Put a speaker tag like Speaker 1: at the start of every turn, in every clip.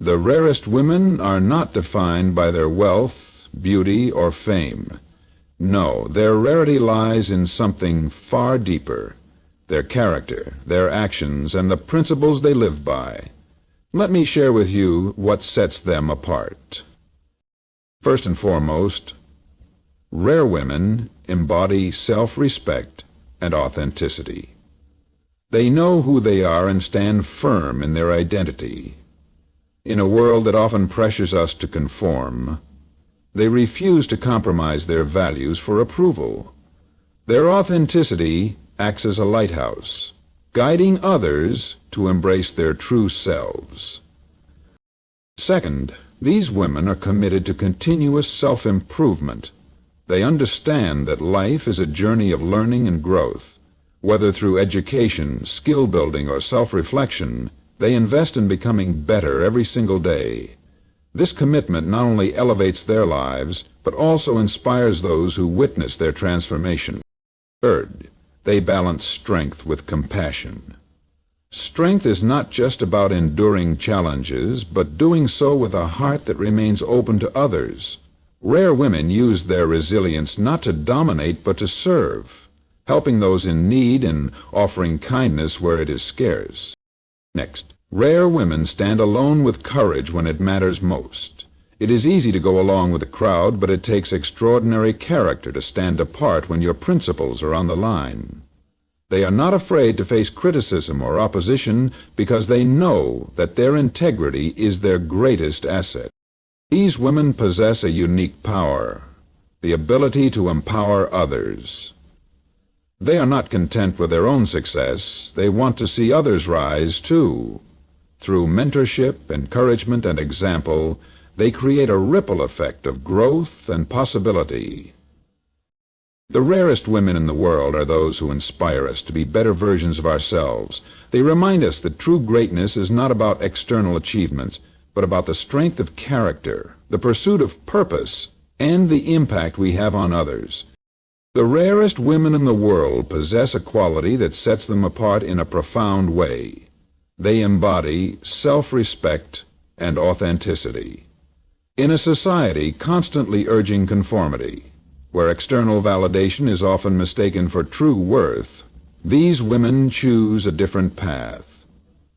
Speaker 1: The rarest women are not defined by their wealth, beauty, or fame. No, their rarity lies in something far deeper: their character, their actions, and the principles they live by. Let me share with you what sets them apart. First and foremost, rare women embody self-respect and authenticity. They know who they are and stand firm in their identity. In a world that often pressures us to conform, they refuse to compromise their values for approval. Their authenticity acts as a lighthouse, guiding others to embrace their true selves. Second, these women are committed to continuous self-improvement. They understand that life is a journey of learning and growth. Whether through education, skill building, or self-reflection, they invest in becoming better every single day. This commitment not only elevates their lives, but also inspires those who witness their transformation. Third, they balance strength with compassion. Strength is not just about enduring challenges, but doing so with a heart that remains open to others. Rare women use their resilience not to dominate, but to serve, helping those in need and offering kindness where it is scarce. Next, rare women stand alone with courage when it matters most. It is easy to go along with the crowd, but it takes extraordinary character to stand apart when your principles are on the line. They are not afraid to face criticism or opposition because they know that their integrity is their greatest asset. These women possess a unique power, the ability to empower others. They are not content with their own success. They want to see others rise, too. Through mentorship, encouragement, and example, they create a ripple effect of growth and possibility. The rarest women in the world are those who inspire us to be better versions of ourselves. They remind us that true greatness is not about external achievements, but about the strength of character, the pursuit of purpose, and the impact we have on others. The rarest women in the world possess a quality that sets them apart in a profound way. They embody self-respect and authenticity. In a society constantly urging conformity, where external validation is often mistaken for true worth, these women choose a different path.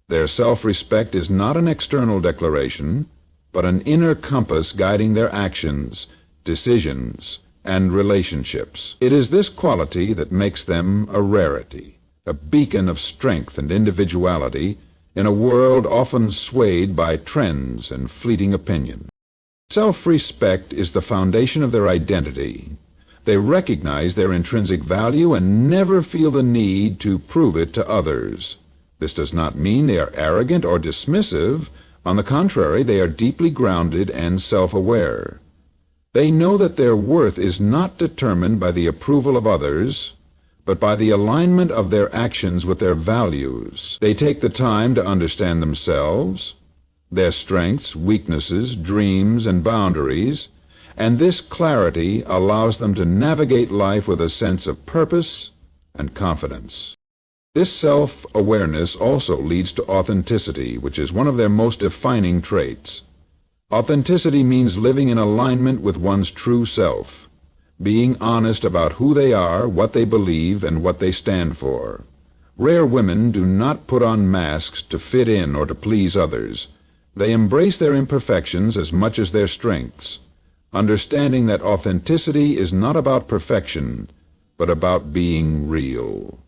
Speaker 1: Their self-respect is not an external declaration, but an inner compass guiding their actions, decisions, and relationships. It is this quality that makes them a rarity, a beacon of strength and individuality in a world often swayed by trends and fleeting opinion. Self-respect is the foundation of their identity. They recognize their intrinsic value and never feel the need to prove it to others. This does not mean they are arrogant or dismissive. On the contrary, they are deeply grounded and self-aware. They know that their worth is not determined by the approval of others, but by the alignment of their actions with their values. They take the time to understand themselves, their strengths, weaknesses, dreams, and boundaries, and this clarity allows them to navigate life with a sense of purpose and confidence. This self-awareness also leads to authenticity, which is one of their most defining traits. Authenticity means living in alignment with one's true self, being honest about who they are, what they believe, and what they stand for. Rare women do not put on masks to fit in or to please others. They embrace their imperfections as much as their strengths, understanding that authenticity is not about perfection, but about being real.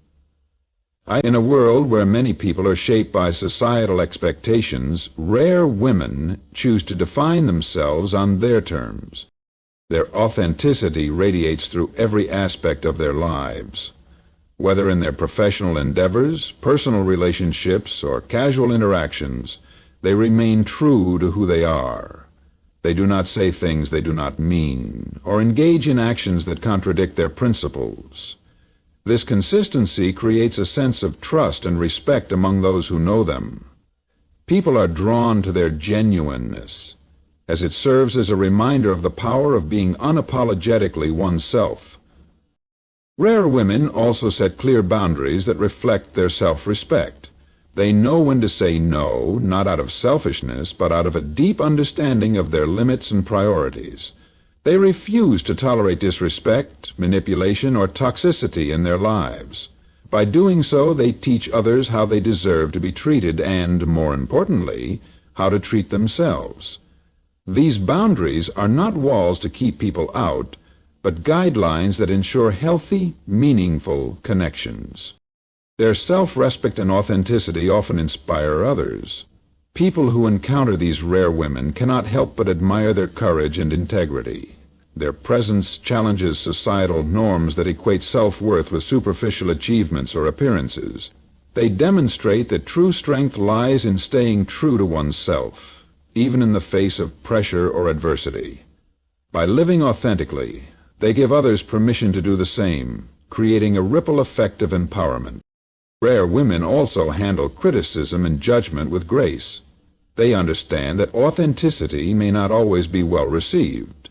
Speaker 1: In a world where many people are shaped by societal expectations, rare women choose to define themselves on their terms. Their authenticity radiates through every aspect of their lives. Whether in their professional endeavors, personal relationships, or casual interactions, they remain true to who they are. They do not say things they do not mean, or engage in actions that contradict their principles. This consistency creates a sense of trust and respect among those who know them. People are drawn to their genuineness, as it serves as a reminder of the power of being unapologetically oneself. Rare women also set clear boundaries that reflect their self-respect. They know when to say no, not out of selfishness, but out of a deep understanding of their limits and priorities. They refuse to tolerate disrespect, manipulation, or toxicity in their lives. By doing so, they teach others how they deserve to be treated and, more importantly, how to treat themselves. These boundaries are not walls to keep people out, but guidelines that ensure healthy, meaningful connections. Their self-respect and authenticity often inspire others. People who encounter these rare women cannot help but admire their courage and integrity. Their presence challenges societal norms that equate self-worth with superficial achievements or appearances. They demonstrate that true strength lies in staying true to oneself, even in the face of pressure or adversity. By living authentically, they give others permission to do the same, creating a ripple effect of empowerment. Rare women also handle criticism and judgment with grace. They understand that authenticity may not always be well received.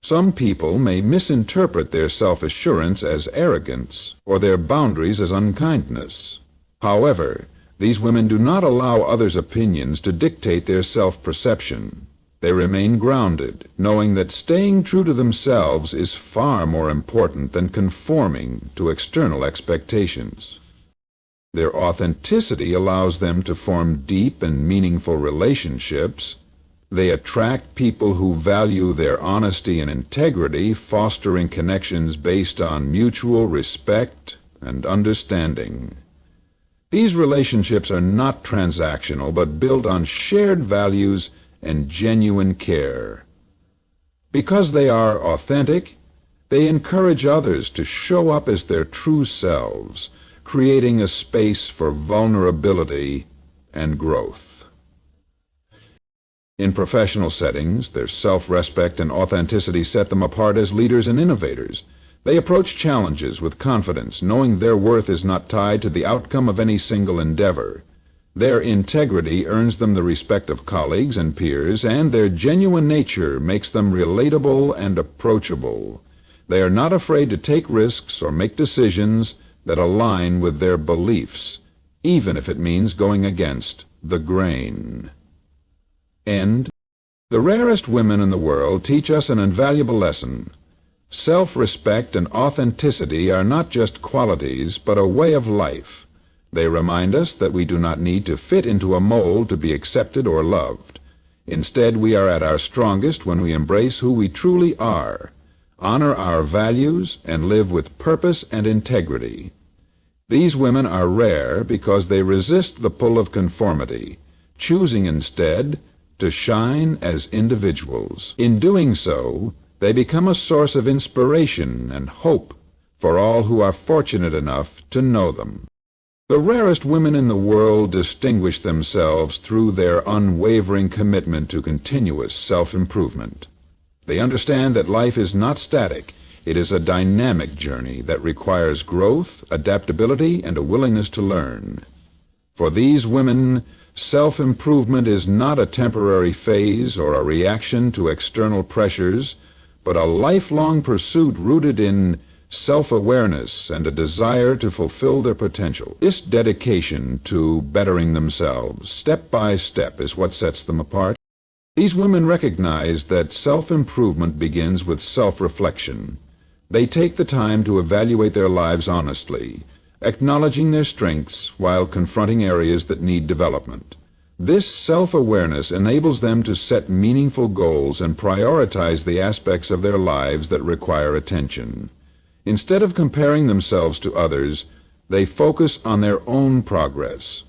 Speaker 1: Some people may misinterpret their self-assurance as arrogance or their boundaries as unkindness. However, these women do not allow others' opinions to dictate their self-perception. They remain grounded, knowing that staying true to themselves is far more important than conforming to external expectations. Their authenticity allows them to form deep and meaningful relationships. They attract people who value their honesty and integrity, fostering connections based on mutual respect and understanding. These relationships are not transactional, but built on shared values and genuine care. Because they are authentic, they encourage others to show up as their true selves, creating a space for vulnerability and growth. In professional settings, their self-respect and authenticity set them apart as leaders and innovators. They approach challenges with confidence, knowing their worth is not tied to the outcome of any single endeavor. Their integrity earns them the respect of colleagues and peers, and their genuine nature makes them relatable and approachable. They are not afraid to take risks or make decisions that align with their beliefs, even if it means going against the grain. And the rarest women in the world teach us an invaluable lesson. Self-respect and authenticity are not just qualities, but a way of life. They remind us that we do not need to fit into a mold to be accepted or loved. Instead, we are at our strongest when we embrace who we truly are, honor our values, and live with purpose and integrity. These women are rare because they resist the pull of conformity, choosing instead to shine as individuals. In doing so, they become a source of inspiration and hope for all who are fortunate enough to know them. The rarest women in the world distinguish themselves through their unwavering commitment to continuous self-improvement. They understand that life is not static. It is a dynamic journey that requires growth, adaptability, and a willingness to learn. For these women, self-improvement is not a temporary phase or a reaction to external pressures, but a lifelong pursuit rooted in self-awareness and a desire to fulfill their potential. This dedication to bettering themselves, step by step, is what sets them apart. These women recognize that self-improvement begins with self-reflection. They take the time to evaluate their lives honestly, acknowledging their strengths while confronting areas that need development. This self-awareness enables them to set meaningful goals and prioritize the aspects of their lives that require attention. Instead of comparing themselves to others, they focus on their own progress,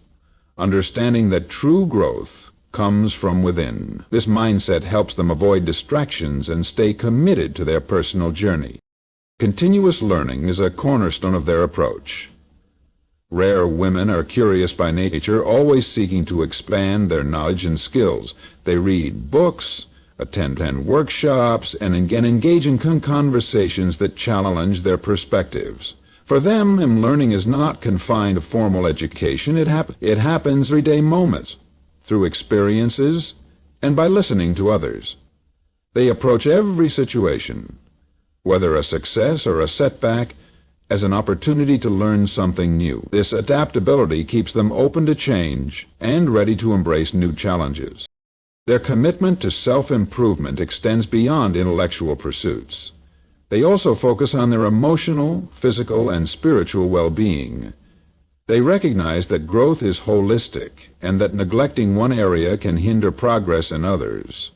Speaker 1: understanding that true growth comes from within. This mindset helps them avoid distractions and stay committed to their personal journey. Continuous learning is a cornerstone of their approach. Rare women are curious by nature, always seeking to expand their knowledge and skills. They read books, attend workshops, and engage in conversations that challenge their perspectives. For them, learning is not confined to formal education. It happens everyday moments, through experiences, and by listening to others. They approach every situation, whether a success or a setback, as an opportunity to learn something new. This adaptability keeps them open to change and ready to embrace new challenges. Their commitment to self-improvement extends beyond intellectual pursuits. They also focus on their emotional, physical, and spiritual well-being. They recognize that growth is holistic and that neglecting one area can hinder progress in others.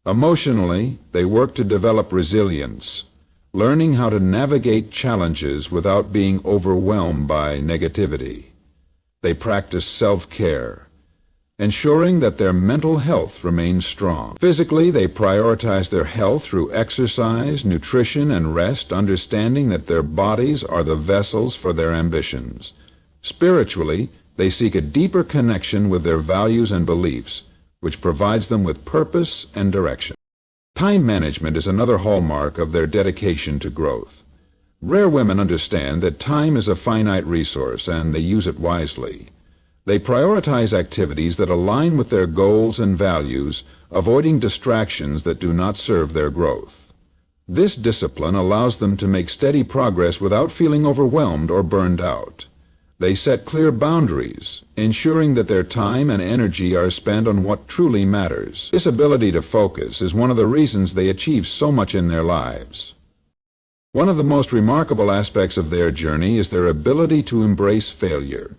Speaker 1: Emotionally, they work to develop resilience, learning how to navigate challenges without being overwhelmed by negativity. They practice self-care, ensuring that their mental health remains strong. Physically, they prioritize their health through exercise, nutrition, and rest, understanding that their bodies are the vessels for their ambitions. Spiritually, they seek a deeper connection with their values and beliefs, which provides them with purpose and direction. Time management is another hallmark of their dedication to growth. Rare women understand that time is a finite resource and they use it wisely. They prioritize activities that align with their goals and values, avoiding distractions that do not serve their growth. This discipline allows them to make steady progress without feeling overwhelmed or burned out. They set clear boundaries, ensuring that their time and energy are spent on what truly matters. This ability to focus is one of the reasons they achieve so much in their lives. One of the most remarkable aspects of their journey is their ability to embrace failure.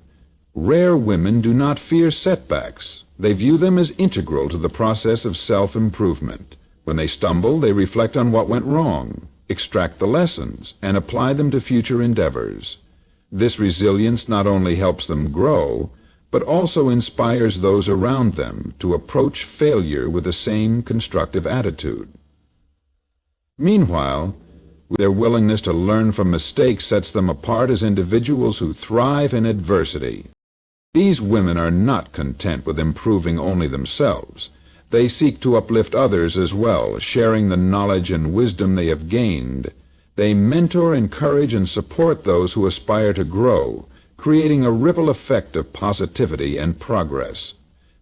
Speaker 1: Rare women do not fear setbacks. They view them as integral to the process of self-improvement. When they stumble, they reflect on what went wrong, extract the lessons, and apply them to future endeavors. This resilience not only helps them grow, but also inspires those around them to approach failure with the same constructive attitude. Meanwhile, their willingness to learn from mistakes sets them apart as individuals who thrive in adversity. These women are not content with improving only themselves. They seek to uplift others as well, sharing the knowledge and wisdom they have gained. They mentor, encourage, and support those who aspire to grow, creating a ripple effect of positivity and progress.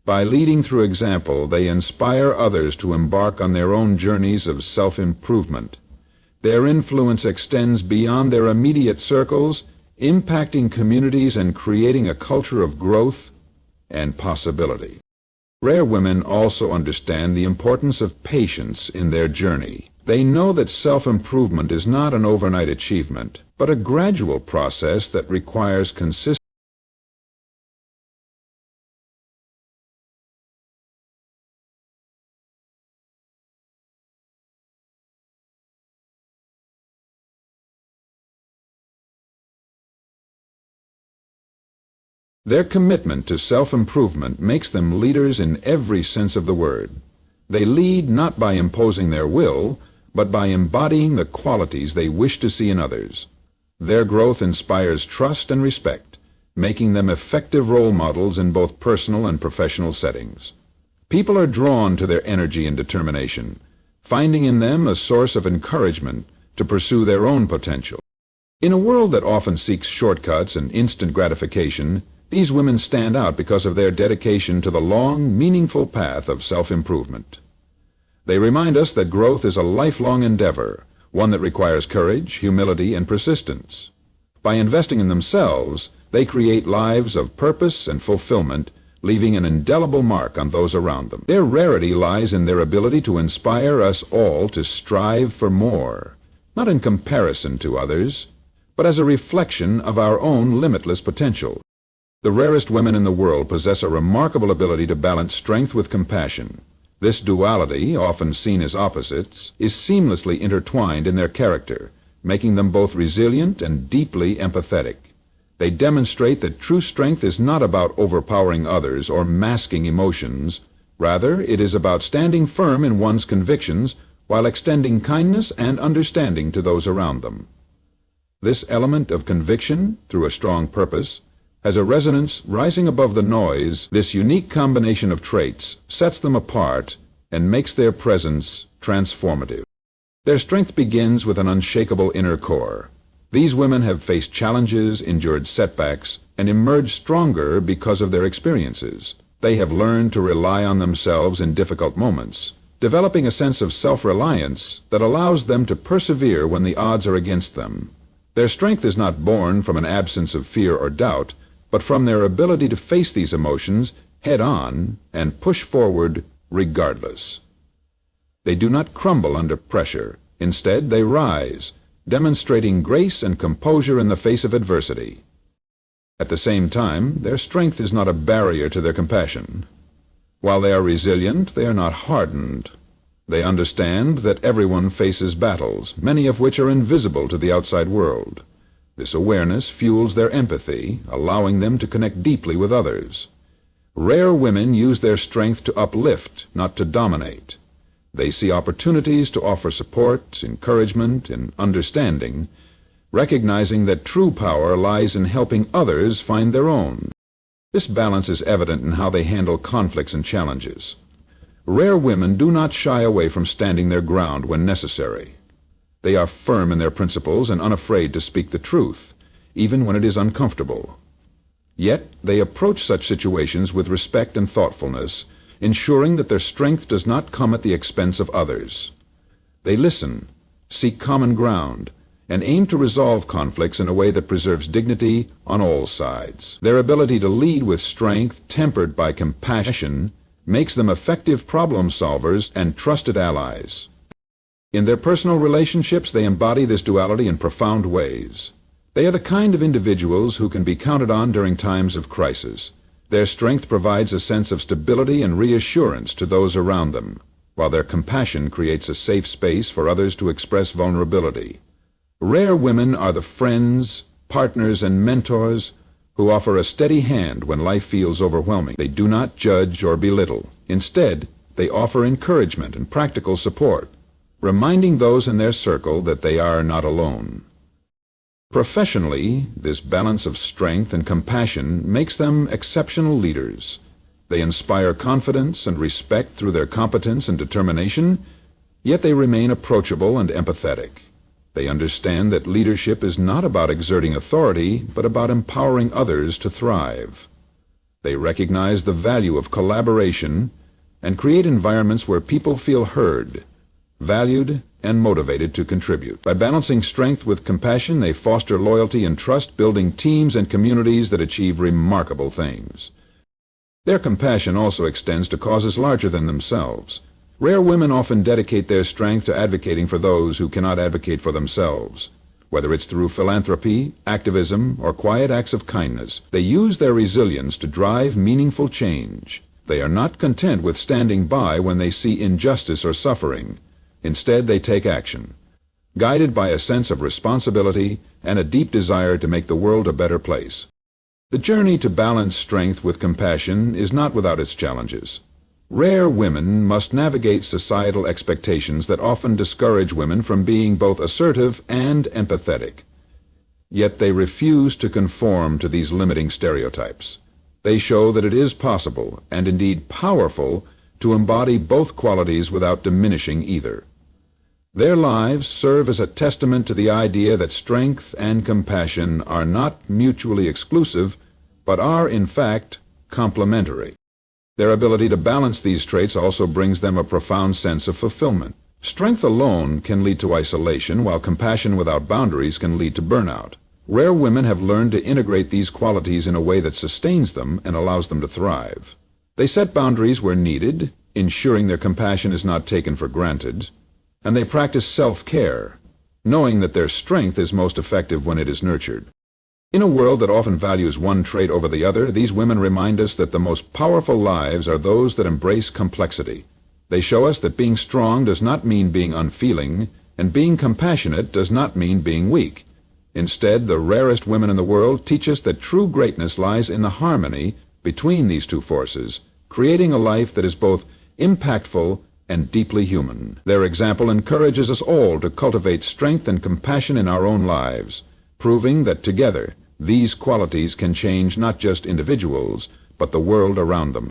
Speaker 1: By leading through example, they inspire others to embark on their own journeys of self-improvement. Their influence extends beyond their immediate circles, impacting communities and creating a culture of growth and possibility. Rare women also understand the importance of patience in their journey. They know that self-improvement is not an overnight achievement, but a gradual process that requires consistency. Their commitment to self-improvement makes them leaders in every sense of the word. They lead not by imposing their will, but by embodying the qualities they wish to see in others. Their growth inspires trust and respect, making them effective role models in both personal and professional settings. People are drawn to their energy and determination, finding in them a source of encouragement to pursue their own potential. In a world that often seeks shortcuts and instant gratification, these women stand out because of their dedication to the long, meaningful path of self-improvement. They remind us that growth is a lifelong endeavor, one that requires courage, humility, and persistence. By investing in themselves, they create lives of purpose and fulfillment, leaving an indelible mark on those around them. Their rarity lies in their ability to inspire us all to strive for more, not in comparison to others, but as a reflection of our own limitless potential. The rarest women in the world possess a remarkable ability to balance strength with compassion. This duality, often seen as opposites, is seamlessly intertwined in their character, making them both resilient and deeply empathetic. They demonstrate that true strength is not about overpowering others or masking emotions. Rather, it is about standing firm in one's convictions while extending kindness and understanding to those around them. This element of conviction, through a strong purpose, has a resonance rising above the noise. This unique combination of traits sets them apart and makes their presence transformative. Their strength begins with an unshakable inner core. These women have faced challenges, endured setbacks, and emerged stronger because of their experiences. They have learned to rely on themselves in difficult moments, developing a sense of self-reliance that allows them to persevere when the odds are against them. Their strength is not born from an absence of fear or doubt, but from their ability to face these emotions head-on and push forward regardless. They do not crumble under pressure. Instead, they rise, demonstrating grace and composure in the face of adversity. At the same time, their strength is not a barrier to their compassion. While they are resilient, they are not hardened. They understand that everyone faces battles, many of which are invisible to the outside world. This awareness fuels their empathy, allowing them to connect deeply with others. Rare women use their strength to uplift, not to dominate. They see opportunities to offer support, encouragement, and understanding, recognizing that true power lies in helping others find their own. This balance is evident in how they handle conflicts and challenges. Rare women do not shy away from standing their ground when necessary. They are firm in their principles and unafraid to speak the truth, even when it is uncomfortable. Yet they approach such situations with respect and thoughtfulness, ensuring that their strength does not come at the expense of others. They listen, seek common ground, and aim to resolve conflicts in a way that preserves dignity on all sides. Their ability to lead with strength, tempered by compassion, makes them effective problem solvers and trusted allies. In their personal relationships, they embody this duality in profound ways. They are the kind of individuals who can be counted on during times of crisis. Their strength provides a sense of stability and reassurance to those around them, while their compassion creates a safe space for others to express vulnerability. Rare women are the friends, partners, and mentors who offer a steady hand when life feels overwhelming. They do not judge or belittle. Instead, they offer encouragement and practical support, reminding those in their circle that they are not alone. Professionally, this balance of strength and compassion makes them exceptional leaders. They inspire confidence and respect through their competence and determination, yet they remain approachable and empathetic. They understand that leadership is not about exerting authority, but about empowering others to thrive. They recognize the value of collaboration and create environments where people feel heard, valued, and motivated to contribute. By balancing strength with compassion, they foster loyalty and trust, building teams and communities that achieve remarkable things. Their compassion also extends to causes larger than themselves. Rare women often dedicate their strength to advocating for those who cannot advocate for themselves. Whether it's through philanthropy, activism, or quiet acts of kindness, they use their resilience to drive meaningful change. They are not content with standing by when they see injustice or suffering. Instead, they take action, guided by a sense of responsibility and a deep desire to make the world a better place. The journey to balance strength with compassion is not without its challenges. Rare women must navigate societal expectations that often discourage women from being both assertive and empathetic. Yet they refuse to conform to these limiting stereotypes. They show that it is possible, and indeed powerful, to embody both qualities without diminishing either. Their lives serve as a testament to the idea that strength and compassion are not mutually exclusive, but are, in fact, complementary. Their ability to balance these traits also brings them a profound sense of fulfillment. Strength alone can lead to isolation, while compassion without boundaries can lead to burnout. Rare women have learned to integrate these qualities in a way that sustains them and allows them to thrive. They set boundaries where needed, ensuring their compassion is not taken for granted, and they practice self-care, knowing that their strength is most effective when it is nurtured. In a world that often values one trait over the other, these women remind us that the most powerful lives are those that embrace complexity. They show us that being strong does not mean being unfeeling, and being compassionate does not mean being weak. Instead, the rarest women in the world teach us that true greatness lies in the harmony between these two forces, creating a life that is both impactful and deeply human. Their example encourages us all to cultivate strength and compassion in our own lives, proving that together these qualities can change not just individuals, but the world around them.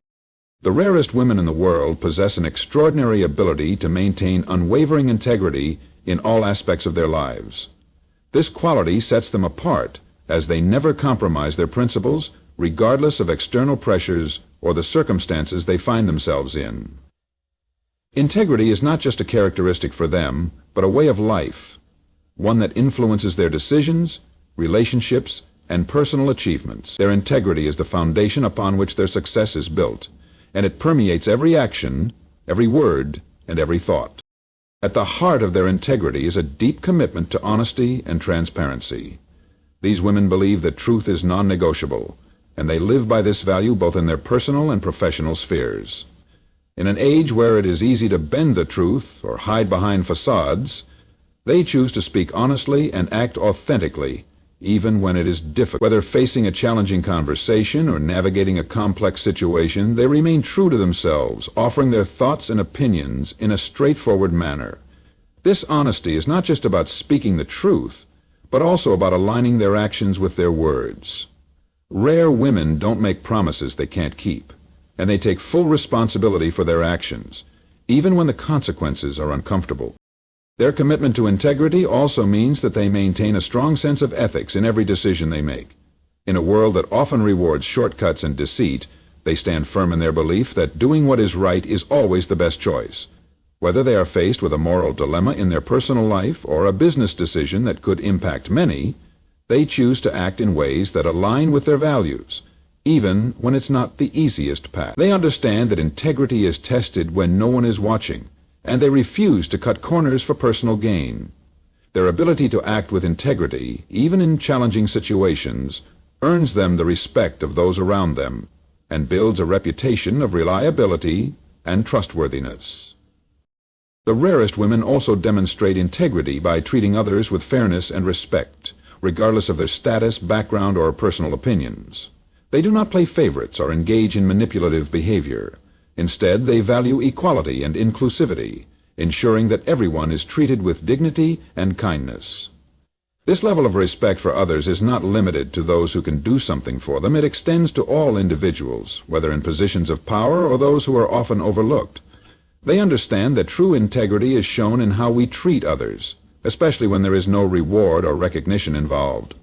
Speaker 1: The rarest women in the world possess an extraordinary ability to maintain unwavering integrity in all aspects of their lives. This quality sets them apart, as they never compromise their principles, regardless of external pressures or the circumstances they find themselves in. Integrity is not just a characteristic for them, but a way of life. one that influences their decisions, relationships, and personal achievements. Their integrity is the foundation upon which their success is built, and it permeates every action, every word, and every thought. At the heart of their integrity is a deep commitment to honesty and transparency. These women believe that truth is non-negotiable, and they live by this value both in their personal and professional spheres. In an age where it is easy to bend the truth or hide behind facades, they choose to speak honestly and act authentically, even when it is difficult. Whether facing a challenging conversation or navigating a complex situation, they remain true to themselves, offering their thoughts and opinions in a straightforward manner. This honesty is not just about speaking the truth, but also about aligning their actions with their words. Rare women don't make promises they can't keep, and they take full responsibility for their actions, even when the consequences are uncomfortable. Their commitment to integrity also means that they maintain a strong sense of ethics in every decision they make. In a world that often rewards shortcuts and deceit, they stand firm in their belief that doing what is right is always the best choice. Whether they are faced with a moral dilemma in their personal life or a business decision that could impact many, they choose to act in ways that align with their values, even when it's not the easiest path. They understand that integrity is tested when no one is watching, and they refuse to cut corners for personal gain. Their ability to act with integrity, even in challenging situations, earns them the respect of those around them, and builds a reputation of reliability and trustworthiness. The rarest women also demonstrate integrity by treating others with fairness and respect, regardless of their status, background, or personal opinions. They do not play favorites or engage in manipulative behavior. Instead, they value equality and inclusivity, ensuring that everyone is treated with dignity and kindness. This level of respect for others is not limited to those who can do something for them. It extends to all individuals, whether in positions of power or those who are often overlooked. They understand that true integrity is shown in how we treat others, especially when there is no reward or recognition involved.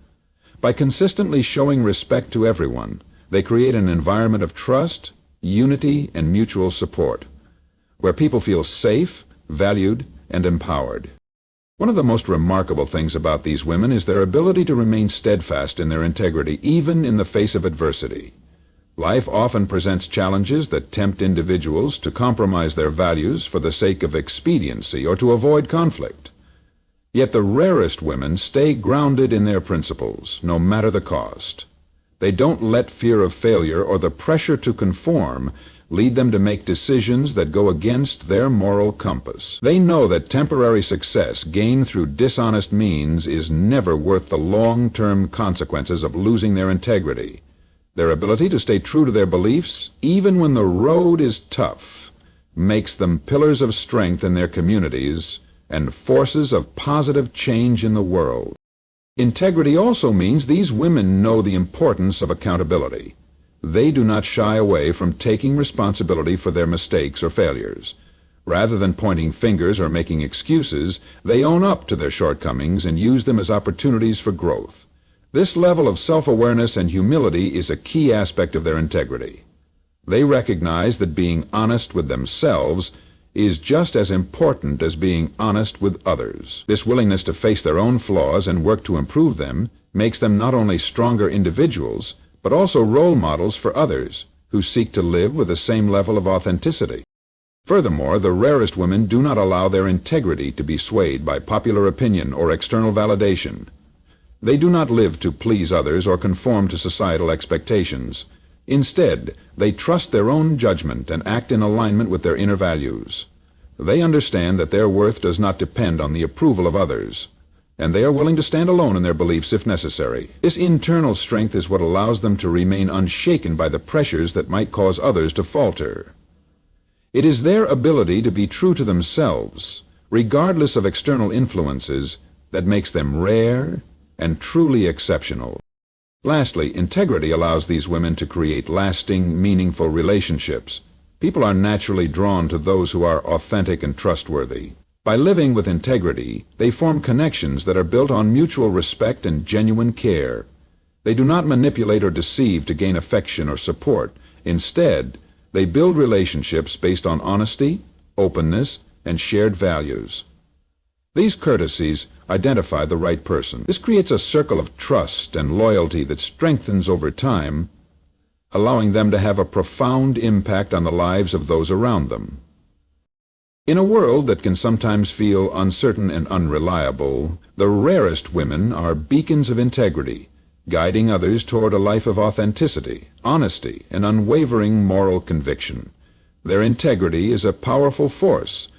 Speaker 1: By consistently showing respect to everyone, they create an environment of trust, unity, and mutual support, where people feel safe, valued, and empowered. One of the most remarkable things about these women is their ability to remain steadfast in their integrity, even in the face of adversity. Life often presents challenges that tempt individuals to compromise their values for the sake of expediency or to avoid conflict. Yet the rarest women stay grounded in their principles, no matter the cost. They don't let fear of failure or the pressure to conform lead them to make decisions that go against their moral compass. They know that temporary success gained through dishonest means is never worth the long-term consequences of losing their integrity. Their ability to stay true to their beliefs, even when the road is tough, makes them pillars of strength in their communities and forces of positive change in the world. Integrity also means these women know the importance of accountability. They do not shy away from taking responsibility for their mistakes or failures. Rather than pointing fingers or making excuses, they own up to their shortcomings and use them as opportunities for growth. This level of self-awareness and humility is a key aspect of their integrity. They recognize that being honest with themselves is just as important as being honest with others. This willingness to face their own flaws and work to improve them makes them not only stronger individuals, but also role models for others who seek to live with the same level of authenticity. Furthermore, the rarest women do not allow their integrity to be swayed by popular opinion or external validation. They do not live to please others or conform to societal expectations. Instead, they trust their own judgment and act in alignment with their inner values. They understand that their worth does not depend on the approval of others, and they are willing to stand alone in their beliefs if necessary. This internal strength is what allows them to remain unshaken by the pressures that might cause others to falter. It is their ability to be true to themselves, regardless of external influences, that makes them rare and truly exceptional. Lastly, integrity allows these women to create lasting, meaningful relationships. People are naturally drawn to those who are authentic and trustworthy. By living with integrity, they form connections that are built on mutual respect and genuine care. They do not manipulate or deceive to gain affection or support. Instead, they build relationships based on honesty, openness, and shared values. These courtesies identify the right person. This creates a circle of trust and loyalty that strengthens over time, allowing them to have a profound impact on the lives of those around them. In a world that can sometimes feel uncertain and unreliable, the rarest women are beacons of integrity, guiding others toward a life of authenticity, honesty, and unwavering moral conviction. Their integrity is a powerful force,